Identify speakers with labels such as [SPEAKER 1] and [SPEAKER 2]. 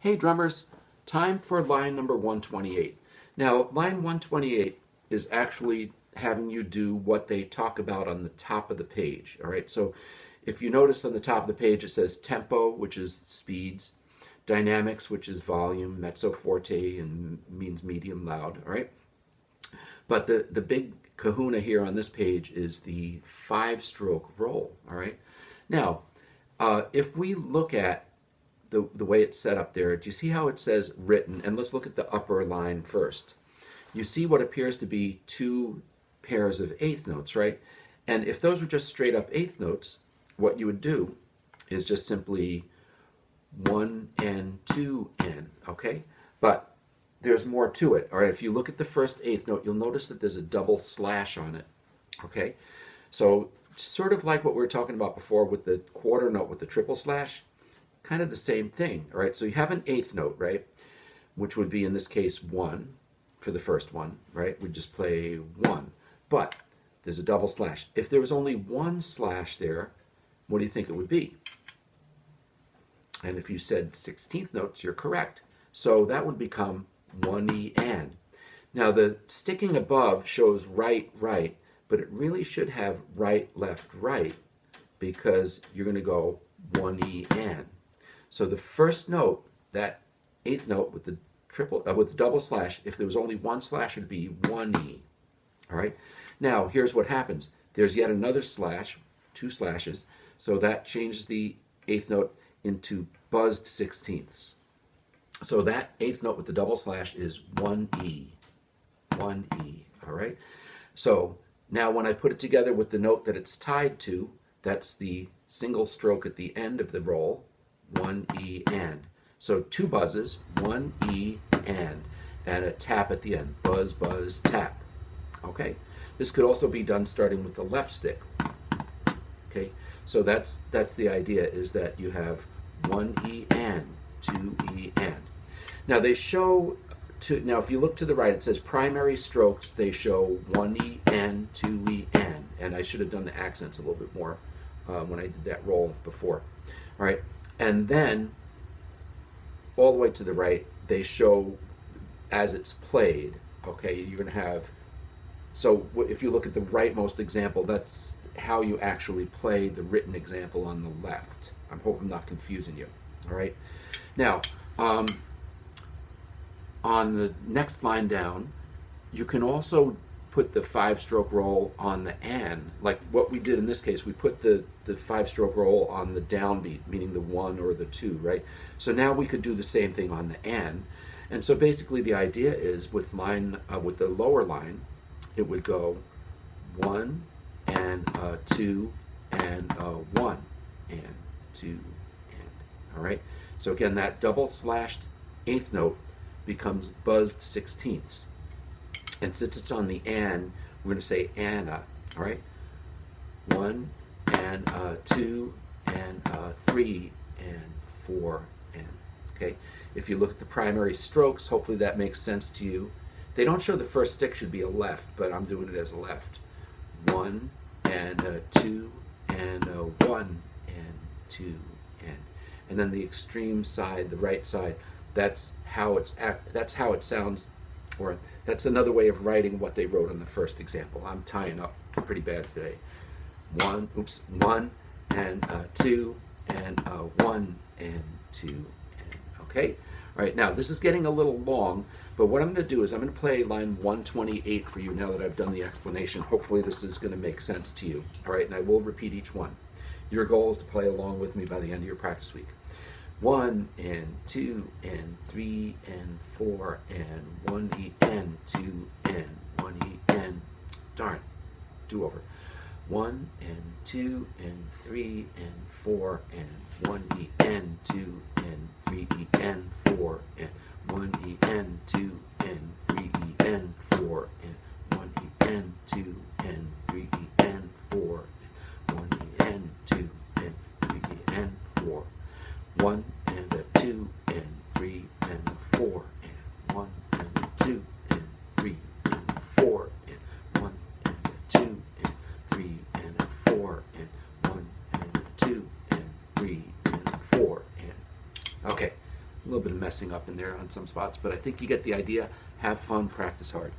[SPEAKER 1] Hey drummers, time for line number 128. Now, line 128 is actually having you do what they talk about on the top of the page. All right, so if you notice on the top of the page, it says tempo, which is speeds, dynamics, which is volume, mezzo forte, and means medium loud. All right, but the big kahuna here on this page is the 5-stroke roll. All right, now if we look at the way it's set up there, do you see how it says written? And let's look at the upper line first. You see what appears to be 2 pairs of eighth notes, right? And if those were just straight up eighth notes, what you would do is just simply 1 and 2 and, okay? But there's more to it. All right, if you look at the first eighth note, you'll notice that there's a double slash on it, okay? So sort of like what we were talking about before with the quarter note with the triple slash, kind of the same thing, all right? So you have an eighth note, right? Which would be, in this case, 1 for the first one, right? We'd just play 1. But there's a double slash. If there was only 1 slash there, what do you think it would be? And if you said 16th notes, you're correct. So that would become 1E and. Now the sticking above shows right, right, but it really should have right, left, right, because you're going to go 1E and. So the first note, that eighth note with the with the double slash, if there was only 1 slash, it would be 1E. All right. Now here's what happens. There's yet another slash, 2 slashes, so that changes the eighth note into buzzed 16ths. So that eighth note with the double slash is 1E. 1E. All right. So now when I put it together with the note that it's tied to, that's the single stroke at the end of the roll. 1E and. So 2 buzzes, 1E and a tap at the end. Buzz, buzz, tap. Okay? This could also be done starting with the left stick. Okay? So that's the idea, is that you have 1E and, 2E and. Now they show, now if you look to the right, it says primary strokes, they show 1E and, 2E and I should have done the accents a little bit more when I did that roll before. All right? And then, all the way to the right, they show as it's played, okay, you're going to have, so if you look at the rightmost example, that's how you actually play the written example on the left. I hope I'm not confusing you, all right? Now, on the next line down, you can also put the 5-stroke roll on the and, like what we did in this case. We put the 5-stroke roll on the downbeat, meaning the 1 or the 2, right? So now we could do the same thing on the and so basically the idea is with line with the lower line, it would go 1 and 2 and 1 and 2 and, all right? So again, that double slashed eighth note becomes buzzed 16ths. And since it's on the and, we're going to say Anna, all right? 1 and 2 and 3 and 4 and, okay? If you look at the primary strokes, hopefully that makes sense to you. They don't show the first stick should be a left, but I'm doing it as a left. 1 and 2 and 1 and 2 and then the extreme side, the right side, that's how it sounds, or that's another way of writing what they wrote on the first example. I'm tying up pretty bad today. 1 and 2 and 1 and 2 and, okay? All right, now this is getting a little long, but what I'm going to do is I'm going to play line 128 for you now that I've done the explanation. Hopefully this is going to make sense to you. All right, and I will repeat each one. Your goal is to play along with me by the end of your practice week. 1 and 2 and 3 and 4 and 1E and 2 and 1E and, darn, do over. 1 and 2 and 3 and 4 and 1E and 2 and 3E and 4 and 1E and 2 and 3E and 4 and 1E and 2 and 3E and 4 and 1E and 2 and 3E and 4. 1 and a 2 and 3 and a 4 and 1 and a 2 and 3 and a 4 and 1 and a 2 and 3 and a 4 and 1 and a 2 and 3 and a 4 and, okay, a little little bit of messing up in there on some spots, but I think you get the idea. Have fun, practice hard.